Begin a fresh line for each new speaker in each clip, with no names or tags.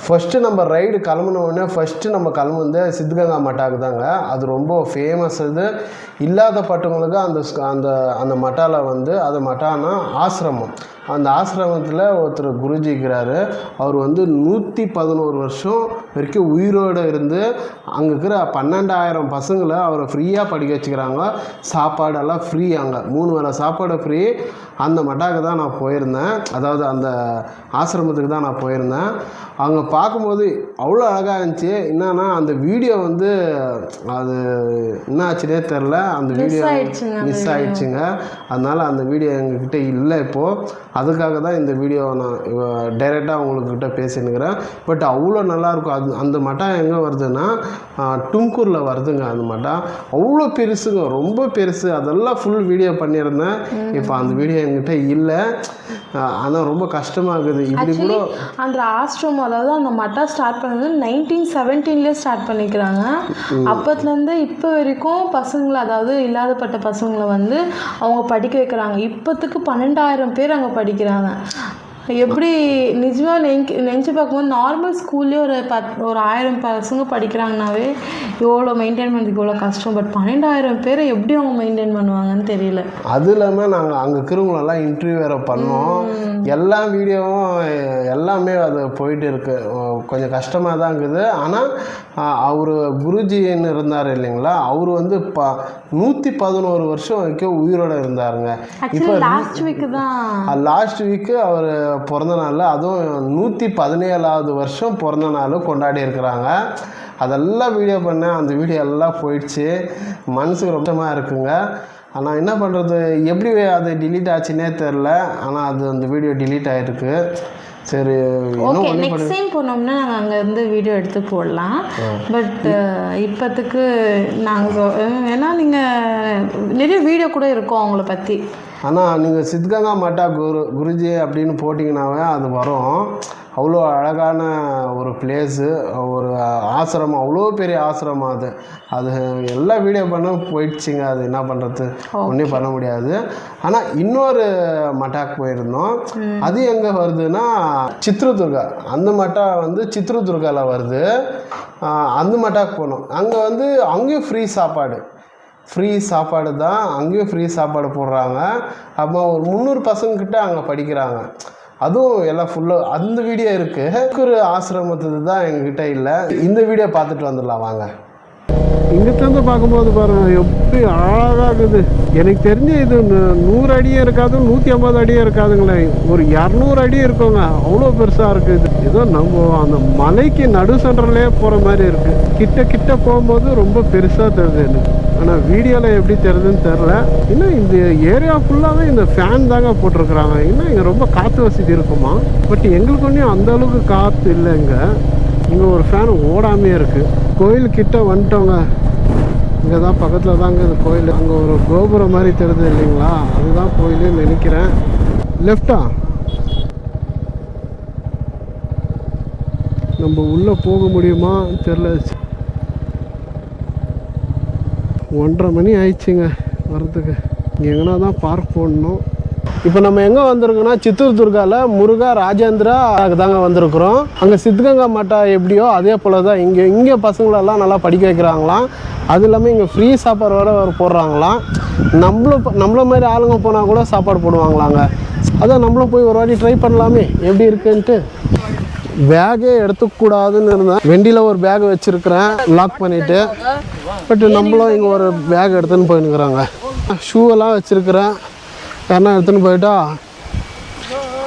First நம்ம ride கிளம்புன உடனே first நம்ம கிளம்புனது சித்தகங்கா மட்டாக்கு தாங்க. அது ரொம்ப ஃபேமஸ். இது இல்லாதப்பட்டவங்களுக்கு அந்த அந்த மட்டாவில் வந்து அது மட்டானா ஆசிரமம். அந்த ஆசிரமத்தில் ஒருத்தர் குருஜி இருக்கிறாரு. அவர் வந்து 111 வருஷம் வரைக்கும் உயிரோடு இருந்து அங்கே இருக்கிற 12,000 பசங்களை அவரை ஃப்ரீயாக படிக்க வச்சுக்கிறாங்க. சாப்பாடெல்லாம் ஃப்ரீ. அங்கே 3 வேளை சாப்பாடு ஃப்ரீ. அந்த மட்டாக்கு தான் நான் போயிருந்தேன். அதாவது அந்த ஆசிரமத்துக்கு தான் நான் போயிருந்தேன். அங்கே பார்க்கும்போது அவ்வளோ அழகாக இருந்துச்சு. என்னன்னா அந்த வீடியோ வந்து அது என்ன ஆச்சுன்னே தெரில. அந்த வீடியோ மிஸ் ஆகிடுச்சுங்க. அதனால் அந்த வீடியோ எங்ககிட்ட இல்லை இப்போது. அதுக்காக தான் இந்த வீடியோ நான் டைரெக்டாக உங்கள்கிட்ட பேசினுக்கிறேன். பட் அவ்வளோ நல்லாயிருக்கும். அந்த மட்டம் எங்கே வருதுன்னா டும்கூரில் வருதுங்க. அந்த மட்டம் அவ்வளோ பெருசுங்க, ரொம்ப பெருசு. அதெல்லாம் ஃபுல் வீடியோ பண்ணியிருந்தேன். இப்போ அந்த வீடியோ என்கிட்ட இல்லை. ஆனால் ரொம்ப கஷ்டமாக இருக்குது. இப்படி கூட
அந்த ஆசிரமம், அதாவது அந்த மட்டா ஸ்டார்ட் பண்ணது 1917 ஸ்டார்ட் பண்ணிக்கிறாங்க. அப்போத்துலேருந்து இப்போ வரைக்கும் பசங்களை, அதாவது இல்லாதப்பட்ட பசங்களை வந்து அவங்க படிக்க வைக்கிறாங்க. இப்போத்துக்கு 12,000 பேர் அங்கே படிக்கிறாங்க. எப்படி நிஜமாக நினச்சி பார்க்கும்போது நார்மல் ஸ்கூல்லேயே ஒரு 1000 பசங்க படிக்கிறாங்கனாவே எவ்வளோ மெயின்டைன் பண்ணுறதுக்கு எவ்வளோ கஷ்டம். பட் 12,000 பேரை எப்படி அவங்க மெயின்டைன் பண்ணுவாங்கன்னு தெரியல.
அது இல்லாமல் நாங்கள் அங்கே இருக்கிறவங்களெல்லாம் இன்டர்வியூ வேறு பண்ணோம். எல்லா வீடியோவும் எல்லாமே அது போயிட்டு இருக்கு. கொஞ்சம் கஷ்டமாக தான் இருக்குது. ஆனால் அவர் குருஜின்னு இருந்தார் இல்லைங்களா, அவர் வந்து 111 வருஷம் வரைக்கும் உயிரோடு இருந்தாருங்க. இப்போ லாஸ்ட் வீக்கு அவர் பிறந்த நாள், அதுவும் 117வது வருஷம் பிறந்த நாள் கொண்டாடி இருக்கிறாங்க. அதெல்லாம் வீடியோ பண்ணேன். அந்த வீடியோ எல்லாம் போயிடுச்சு. மனசுக்கு ரொம்பமாக இருக்குங்க. ஆனால் என்ன பண்ணுறது, எப்படி அது டிலீட் ஆச்சுன்னே தெரில. ஆனால் அது அந்த வீடியோ டிலீட் ஆகிருக்கு. சரி,
ஓகே, நெக்ஸ்ட் டைம் போனோம்னா நாங்கள் அங்கேருந்து வீடியோ எடுத்து போடலாம். பட் இப்போத்துக்கு நாங்கள் ஏன்னா நீங்கள் நிறைய வீடியோ கூட இருக்கும் அவங்கள பற்றி.
ஆனால் நீங்கள் சித்தகங்கா மட்டா குருஜி அப்படின்னு போட்டிங்கன்னாவே அது வரும். அவ்வளோ அழகான ஒரு பிளேஸு, ஒரு ஆசிரமம், அவ்வளோ பெரிய ஆசிரமம். அது எல்லா வீடியோ பண்ண போயிடுச்சுங்க. அது என்ன பண்ணுறது, ஒன்றும் பண்ண முடியாது. ஆனால் இன்னொரு மட்டாக்கு போயிருந்தோம். அது எங்கே வருதுன்னா சித்ரதுர்கா. அந்த மட்டா வந்து சித்ரதுர்காவில் வருது. அந்த மட்டாக்கு போனோம். அங்கே வந்து அங்கேயும் ஃப்ரீ சாப்பாடு தான். அங்கேயும் ஃப்ரீ சாப்பாடு போடுறாங்க. அப்போ ஒரு 300 பசங்கக்கிட்ட அங்கே படிக்கிறாங்க. அதுவும் எல்லாம் ஃபுல்லாக அந்த வீடியோ இருக்குது. ஒரு ஆசிரமத்துக்கு தான் எங்ககிட்ட இல்லை. இந்த வீடியோ பார்த்துட்டு வந்துடலாம் வாங்க. இங்கிட்டேருந்து பார்க்கும்போது பாருங்கள் எப்படி அழகாக இருக்குது. எனக்கு தெரிஞ்ச இது 100 அடியும் இருக்காது, 150 அடியும் இருக்காதுங்களே, ஒரு 200 அடி இருக்குங்க. அவ்வளோ பெருசாக இருக்குது. ஏதோ நம்ம அந்த மலைக்கு நடு சென்டர்லேயே போகிற மாதிரி இருக்குது. கிட்ட போகும்போது ரொம்ப பெருசாக தெரியுது எனக்கு. ஆனால் வீடியோவில் எப்படி தெரியுதுன்னு தெரில. இன்னும் இந்த ஏரியா ஃபுல்லாகவே இந்த ஃபேன் தாங்க போட்டிருக்குறாங்க. இன்னும் இங்கே ரொம்ப காற்று வசதி இருக்குமா. பட் எங்களுக்கு ஒன்றும் அந்தளவுக்கு காற்று இல்லைங்க. இங்கே ஒரு ஃபேன் ஓடாமே இருக்குது. கோயில்கிட்ட வந்துட்டோங்க. இங்கே தான் பக்கத்தில் தாங்க இது கோயில். அங்கே ஒரு கோபுரம் மாதிரி தெரியுது இல்லைங்களா, அதுதான் கோயிலுன்னு நினைக்கிறேன். லெஃப்டா நம்ம உள்ளே போக முடியுமா தெரில. 1:30 மணி ஆயிடுச்சுங்க வரதுக்கு. எங்கன்னா தான் பார்க் போடணும். இப்போ நம்ம எங்கே வந்திருக்கோன்னா சித்ரதுர்காவில் முருகா ராஜேந்திரா தாங்க வந்திருக்கிறோம். அங்கே சித்தகங்கா மட்டா எப்படியோ அதே போல் தான் இங்கே பசங்களெல்லாம் நல்லா படிக்க வைக்கிறாங்களாம். அது இல்லாமல் இங்கே ஃப்ரீ சாப்பாடு வேறு போடுறாங்களாம். நம்மள மாதிரி ஆளுங்க போனால் கூட சாப்பாடு போடுவாங்களாங்க. அதான் நம்மளும் போய் ஒரு வாட்டி ட்ரை பண்ணலாமே எப்படி இருக்குன்ட்டு. பேக்கே எடுத்துக்கூடாதுன்னு இருந்தேன். வெண்டியில் ஒரு பேக் வச்சுருக்கிறேன் லாக் பண்ணிவிட்டு. பட் நம்மளும் இங்கே ஒரு பேக் எடுத்துன்னு போயின்னுக்குறாங்க. ஷூவெல்லாம் வச்சுருக்கிறேன். யாருன்னா எடுத்துன்னு போயிட்டா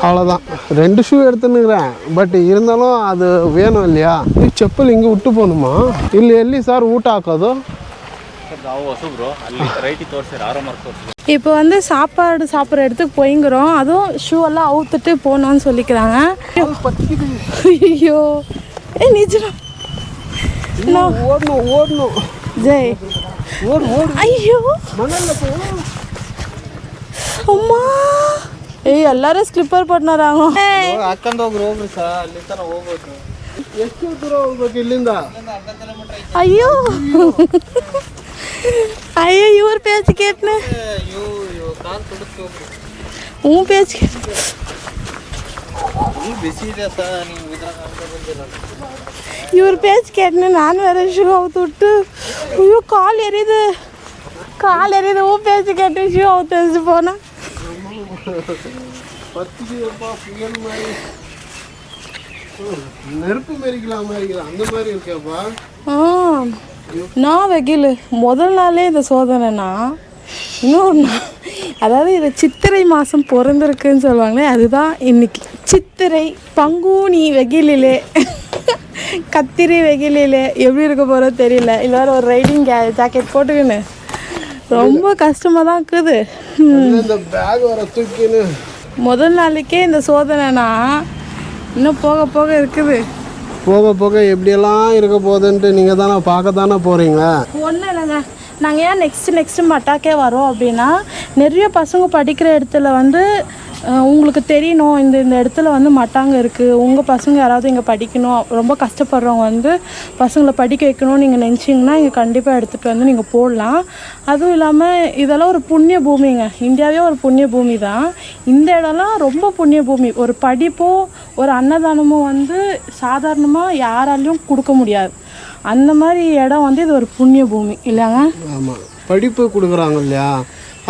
அவ்வளோதான். 2 ஷூ எடுத்துன்னுக்கிறேன். பட் இருந்தாலும் அது வேணும் இல்லையா. செப்பல் இங்கே விட்டு போகணுமா இல்லை ಎಲ್ಲಿ சார் ಊಟ ಹಾಕೋದು?
இப்போ வந்து சாப்பாடு சாப்பிட்ற இடத்துக்கு போய்ங்கிறோம். அதுவும் ஷூ எல்லாம் அவுத்துட்டு போகணும்னு சொல்லிக்கிறாங்க. ஐயோ நிஜமா
ஓடணும்
ஜெய் ஐயோ ಅಮ್ಮ ಎಲ್ಲರೂ ಸ್ಲಿಪ್ಪರ್ ಪಟ್ನಾರಾಗ
ಹಾಕೊಂಡು ಹೋಗ್ರಿ ಸರ್, ಅಲ್ಲಿ ತನ ಹೋಗ್ಬೋದು.
ಎಷ್ಟು ದೂರ ಹೋಗ್ಬೇಕು ಇಲ್ಲಿಂದ?
ಅಯ್ಯೋ ಅಯ್ಯೋ ಇವ್ರ ಪೇಚ್ ಕೇಟ್ನೆ
ಕಾಲು ತುಡಿಸಿ ಹೋಗ್ರಿ.
ಹ್ಞೂ ಪೇಚ್
ಬಿಸಿ ಇದೆ ಸರ್, ನೀವು
இவர் பேச்சு கேட்டுன்னு நான் வேற ஷூ அவுத்து விட்டு ஐயோ கால் எரியுது உன் பேச்சு கேட்டு ஷூ அவுத்து வச்சு போனேன்.
நெருப்பு மெரிக்கலாம் அந்த மாதிரி இருக்கேப்பா.
நான் வெகில் முதல் நாளே இந்த சோதனைனா இன்னொரு நாள், அதாவது இது சித்திரை மாதம் பிறந்திருக்குன்னு சொல்லுவாங்களே, அதுதான் இன்னைக்கு. சித்திரை பங்குனி வெகிலே கத்திரி வெகிலே எப்படி இருக்க போகிறோ தெரியல. இல்லை வேறு ஒரு ரைடிங் ஜாக்கெட் போட்டுக்கின்னு ரொம்ப கஷ்டமாக தான் இருக்குது.
இந்த பேக் வர தூக்கின்னு
முதல் நாளைக்கே இந்த சோதனைனா இன்னும் போக போக இருக்குது.
போக போக எப்படியெல்லாம் இருக்க போகுதுன்ட்டு நீங்கள் தானே பார்க்க தானே போகிறீங்க.
ஒன்றும் இல்லைங்க, நாங்கள் ஏன் நெக்ஸ்ட்டு மட்டாக்கே வரோம் அப்படின்னா, நிறைய பசங்க படிக்கிற இடத்துல வந்து உங்களுக்கு தெரியணும் இந்த இடத்துல வந்து மட்டாங்க இருக்குது, உங்கள் பசங்க யாராவது இங்கே படிக்கணும், ரொம்ப கஷ்டப்படுறவங்க வந்து பசங்களை படிக்க வைக்கணும்னு நீங்கள் நினச்சிங்கன்னா இங்கே கண்டிப்பாக எடுத்துகிட்டு வந்து நீங்கள் போடலாம். அதுவும் இல்லாமல் இதெல்லாம் ஒரு புண்ணிய பூமிங்க, இந்தியாவே ஒரு புண்ணிய பூமி தான். இந்த இடம்லாம் ரொம்ப புண்ணிய பூமி. ஒரு படிப்போ ஒரு அன்னதானமோ வந்து சாதாரணமாக யாராலையும் கொடுக்க முடியாது. அந்த மாதிரி இடம் வந்து இது ஒரு புண்ணிய பூமி இல்லைங்க.
ஆமாம், படிப்பு கொடுக்குறாங்க இல்லையா,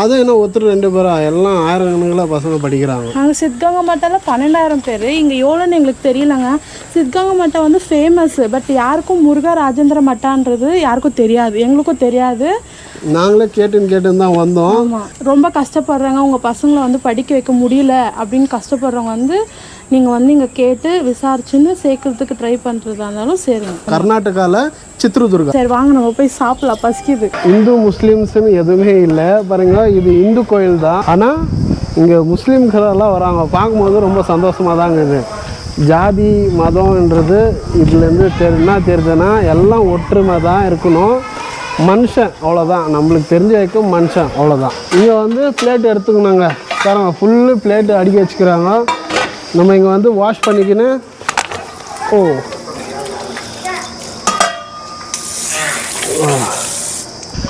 அது என்ன ஒருத்தர் 2 பேரா, எல்லாம் ஆயிரக்கணக்கில் பசங்க படிக்கிறாங்க.
நாங்கள் சித்கங்கா மட்டாவில் 12,000 பேர். இங்கே எவ்வளோன்னு எங்களுக்கு தெரியலங்க. சித்கங்கா மட்டா வந்து ஃபேமஸ்ஸு, பட் யாருக்கும் முருகா ராஜேந்திர மட்டான்றது யாருக்கும் தெரியாது, எங்களுக்கும் தெரியாது.
நாங்களே கேட்டுன்னு தான் வந்தோம்.
ஆமாம், ரொம்ப கஷ்டப்படுறாங்க, உங்கள் பசங்களை வந்து படிக்க வைக்க முடியல அப்படின்னு கஷ்டப்படுறவங்க வந்து நீங்கள் வந்து இங்கே கேட்டு விசாரிச்சுன்னு சேர்க்கறதுக்கு ட்ரை பண்ணுறதா இருந்தாலும் சரிங்க.
கர்நாடகாவில் சித்ரதுர்கா.
சரி வாங்க நம்ம போய் சாப்பிடலாம், பசிக்குது.
இந்து முஸ்லீம்ஸ்னு எதுவுமே இல்லை பாருங்க, இது இந்து கோயில் தான். ஆனால் இங்கே முஸ்லீம்களெல்லாம் வராங்க, பார்க்கும்போது ரொம்ப சந்தோஷமாக தாங்க இது. ஜாதி மதம்ன்றது இதுலேருந்து என்ன தெரியுதுன்னா எல்லாம் ஒற்றுமை தான் இருக்கணும். மனுஷன் அவ்வளோதான், நம்மளுக்கு தெரிஞ்ச வரைக்கும் மனுஷன் அவ்வளோதான். இங்கே வந்து பிளேட் எடுத்துக்கணுங்க பாருங்க, ஃபுல்லு பிளேட்டு அடுக்கி வச்சுக்கிறாங்க. நம்ம இங்கே வந்து வாஷ் பண்ணிக்கின்னு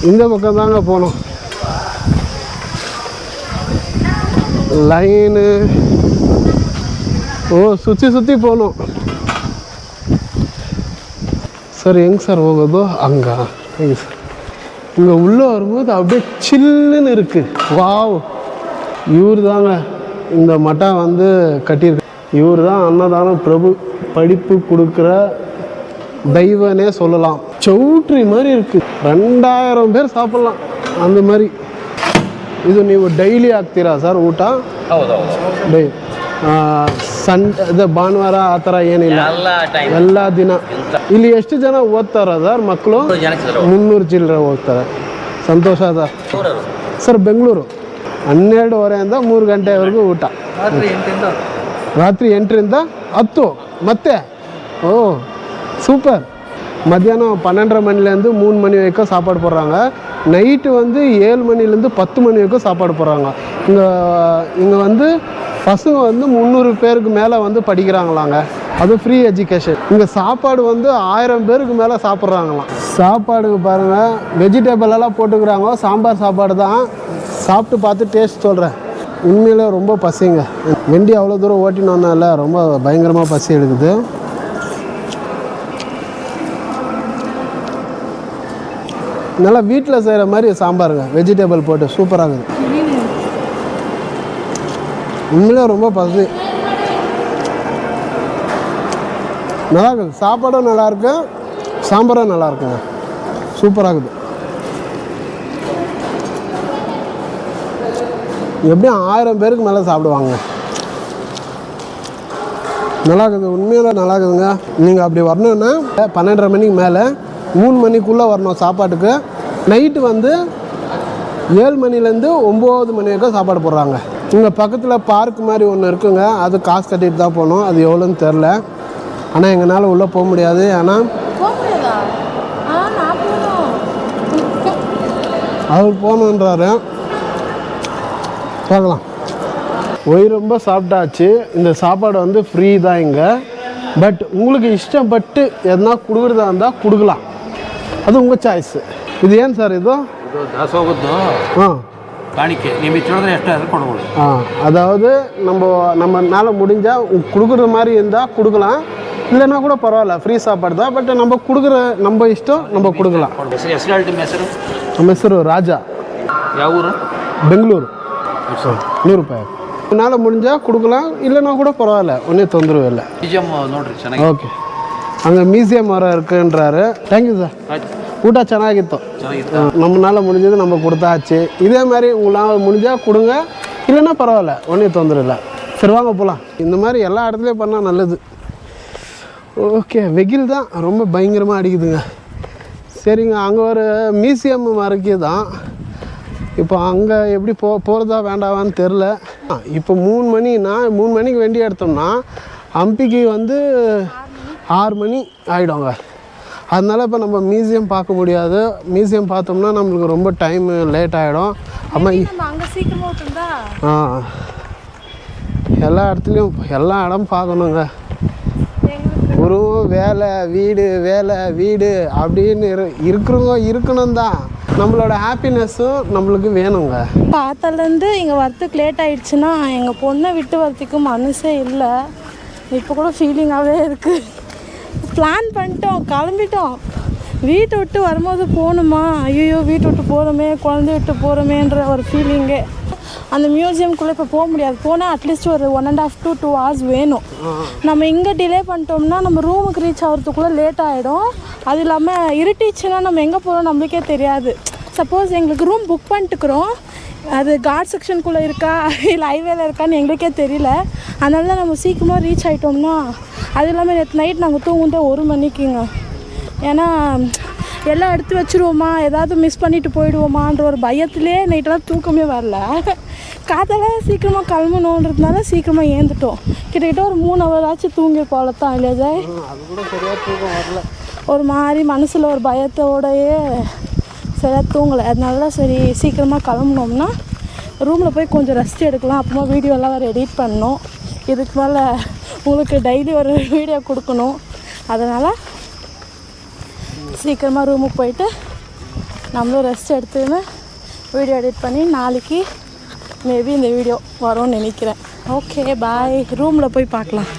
இந்த பக்கம் தாங்க போகணும். லைனு சுற்றி போகணும். சார் எங்க சார் போகுதோ அங்கே எங்க சார். இங்கே உள்ளே வரும்போது அப்படியே சில்லுன்னு இருக்குது. வாவ், இவர் தாங்க இந்த மட்டா வந்து கட்டியிருக்கு. இவர் தான் அன்னதானம் பிரபு, படிப்பு கொடுக்குற தெய்வனே சொல்லலாம். சௌட்ரி மாதிரி இருக்குது, 2000 பேர் ಸಾಪಡலாம் அந்த மாதிரி. ಇದು ನೀವು ಡೈಲಿ ಆಗ್ತೀರಾ ಸರ್ ಊಟ? ಡೈ ಸಂಡೆ ಭಾನುವಾರ ಆ ಥರ ಏನಿಲ್ಲ, ಎಲ್ಲ ದಿನ. ಇಲ್ಲಿ ಎಷ್ಟು ಜನ ಓದ್ತಾರ ಸರ್ ಮಕ್ಕಳು? 300 ಚಿಲ್ಲರೆ ಹೋಗ್ತಾರೆ. ಸಂತೋಷ ಸರ್. ಸರ್ ಬೆಂಗಳೂರು 12:30 3 ಗಂಟೆವರೆಗೂ ಊಟ. ರಾತ್ರಿ 8ರಿಂದ 10 ಮತ್ತೆ. ஓ சூப்பர். மத்தியானம் 12:30 மணிலேருந்து 3 மணி வரைக்கும் சாப்பாடு போடுறாங்க. நைட்டு வந்து 7 மணிலேருந்து 10 மணி வரைக்கும் சாப்பாடு போடுறாங்க. இங்கே வந்து பசங்க வந்து 300 பேருக்கு மேலே வந்து படிக்கிறாங்களாங்க. அது ஃப்ரீ எஜுகேஷன். இங்கே சாப்பாடு வந்து 1000 பேருக்கு மேலே சாப்பிட்றாங்களாம். சாப்பாடுக்கு பாருங்கள், வெஜிடபிள் எல்லாம் போட்டுக்கிறாங்க. சாம்பார் சாப்பாடு தான். சாப்பிட்டு பார்த்து டேஸ்ட் சொல்கிறேன். உண்மையிலே ரொம்ப பசிங்க. வண்டி அவ்வளோ தூரம் ஓட்டின்னு வந்தால ரொம்ப பயங்கரமாக பசி எடுக்குது. நல்லா வீட்டில் செய்கிற மாதிரி சாம்பாருங்க, வெஜிடபிள் போட்டு சூப்பராக இருக்குது. உண்மையிலே ரொம்ப பசி. நல்லா இருக்குது, சாப்பாடும் நல்லாயிருக்கு, சாம்பாரும் நல்லா இருக்குங்க, சூப்பராக இருக்குது. எப்படியும் 1000 பேருக்கு மேலே சாப்பிடுவாங்க. நல்லா இருக்குது, உண்மையில நல்லா இருக்குதுங்க. நீங்கள் அப்படி வரணுன்னா 12:30 மணிக்கு மேலே 3 மணிக்குள்ளே வரணும் சாப்பாட்டுக்கு. நைட்டு வந்து 7 மணிலேருந்து 9 மணி வரைக்கும் சாப்பாடு போடுறாங்க. இங்கே பக்கத்தில் பார்க் மாதிரி ஒன்று இருக்குங்க, அது காசு கட்டிட்டு தான் போகணும். அது எவ்வளோன்னு தெரில, ஆனால் எங்களால் உள்ளே போக முடியாது. ஆனால் அவர் போகணுன்றாரு, பார்க்கலாம். ரொம்ப சாப்பிட்டாச்சு. இந்த சாப்பாடு வந்து ஃப்ரீ தான் இங்கே. பட் உங்களுக்கு இஷ்டப்பட்டு எதனா கொடுக்குறதா இருந்தால் கொடுக்கலாம், ಅದು ಉಂಗ ಚಾಯ್ಸ್. ಇದು ಏನು ಸರ್ ಇದು?
ಇದು ದಾಸೋಗದ್ದು காணிக்கை நீங்கள் சொல்கிறது எಷ್ಟಾದರೂ ಕೊಡ್ಬೋದು.
அதாவது நம்மளால் முடிஞ்சால் கொடுக்குற மாதிரி இருந்தால் கொடுக்கலாம், இல்லைன்னா கூட பரவாயில்ல, ஃப்ரீ சாப்பாடு தான். பட் நம்ம கொடுக்குற நம்ம ಇಷ್ಟ நம்ம கொடுக்கலாம்.
ಹೆಸರು ನಿಮ್ಮ ಹೆಸರು?
ನಮ್ಮ ಹೆಸರು ರಾಜಾ.
ಯಾವ ಊರು?
ಬೆಂಗಳೂರು. 100 ರೂಪಾಯಿ. என்னால் முடிஞ்சால் கொடுக்கலாம், இல்லைன்னா கூட பரவாயில்ல, ஒன்றும் தொந்தரவு இல்லை.
ಮ್ಯೂಸಿಯಂ ನೋಡ್ರಿ ಚೆನ್ನಾಗಿ.
ಓಕೆ, அங்கே மியூசியம் வர இருக்குன்றாரு. Thank you sir. ಊಟ ಚೆನ್ನಾಗಿತ್ತು. நம்மளால் முடிஞ்சது நம்ம கொடுத்தாச்சு. இதே மாதிரி உங்களால் முடிஞ்சால் கொடுங்க, இல்லைன்னா பரவாயில்ல, ஒன்றும் தொந்தரவு இல்லை. சரி வாங்க போகலாம். இந்த மாதிரி எல்லா இடத்துலையும் பண்ணால் நல்லது. ஓகே, வெயில் தான் ரொம்ப பயங்கரமாக அடிக்குதுங்க. சரிங்க, அங்கே ஒரு மியூசியம் வரைக்கும் தான். இப்போ அங்கே எப்படி போகிறதா வேண்டாவான்னு தெரில. இப்போ 3 மணினா 3 மணிக்கு வண்டி எடுத்தோம்னா ஹம்பிக்கு வந்து 6 மணி ஆகிடுங்க. அதனால் இப்போ நம்ம மியூசியம் பார்க்க முடியாது. மியூசியம் பார்த்தோம்னா நம்மளுக்கு ரொம்ப டைம் லேட் ஆகிடும். அம்மா
அங்கே சீக்கிரமாக விட்டுருந்தா
எல்லா இடத்துலையும் எல்லா இடம் பார்க்கணுங்க. ஒரு வேலை வீடு வேலை வீடு அப்படின்னு இருக்கிறவங்க இருக்கணும் தான். நம்மளோட ஹாப்பினஸ்ஸும் நம்மளுக்கு வேணுங்க.
பார்த்தாலேருந்து இங்கே வரத்துக்கு லேட் ஆகிடுச்சுன்னா எங்கள் பொண்ணை விட்டு வரத்துக்கு மனசே இல்லை. இப்போ கூட ஃபீலிங்காகவே இருக்குது. பிளான் பண்ணிட்டோம், கிளம்பிட்டோம். வீட்டை விட்டு வரும்போது போகணுமா, ஐயோ வீட்டை விட்டு போகிறோமே, குழந்தைய விட்டு போகிறோமேன்ற ஒரு ஃபீலிங்கு. அந்த மியூசியம்குள்ளே இப்போ போக முடியாது. போனால் அட்லீஸ்ட் ஒரு 1.5 to 2 hours வேணும். நம்ம இங்கே டிலே பண்ணிட்டோம்னா நம்ம ரூமுக்கு ரீச் ஆகிறதுக்குள்ளே லேட் ஆகிடும். அது இல்லாமல் இருட்டிச்சுன்னா நம்ம எங்கே போகிறோம் நம்மளுக்கே தெரியாது. சப்போஸ் எங்களுக்கு ரூம் புக் பண்ணிட்டுக்கிறோம், அது கார்ட் செக்ஷனுக்குள்ளே இருக்கா இல்லை ஹைவேல இருக்கான்னு எங்களுக்கே தெரியல. அதனால தான் நம்ம சீக்கிரமாக ரீச் ஆகிட்டோம்னா. அது இல்லாமல் நேற்று நைட் நாங்கள் தூங்கும்போது 1 மணிக்குங்க. ஏன்னா எல்லாம் எடுத்து வச்சுருவோமா, ஏதாவது மிஸ் பண்ணிட்டு போயிடுவோமான்ற ஒரு பயத்திலே நைட்டெல்லாம் தூக்கமே வரல. காத்தால சீக்கிரமாக கிளம்பணுன்றதுனால சீக்கிரமாக ஏந்துட்டோம். கிட்டத்தட்ட ஒரு 3 hour ஆச்சு தூங்கி போலத்தான் இல்லையா ஜாய்?
அது கூட சரியாக தூக்கம் வரல.
ஒரு மாதிரி மனசில் ஒரு பயத்தோடையே சரியாக தூங்கலை. அதனால தான் சரி சீக்கிரமாக கிளம்புனோம்னா ரூமில் போய் கொஞ்சம் ரெஸ்ட் எடுக்கலாம். அப்புறமா வீடியோலாம் வேறு எடிட் பண்ணணும். இதுக்கு மேலே உங்களுக்கு டெய்லி ஒரு வீடியோ கொடுக்கணும். அதனால் சீக்கிரமாக ரூமுக்கு போயிட்டு நம்மளும் ரெஸ்ட் எடுத்துன்னு வீடியோ எடிட் பண்ணி நாளைக்கு மேபி இந்த வீடியோ வரும்னு நினைக்கிறேன். Okay bye. ரூமில் போய் பார்க்கலாம்.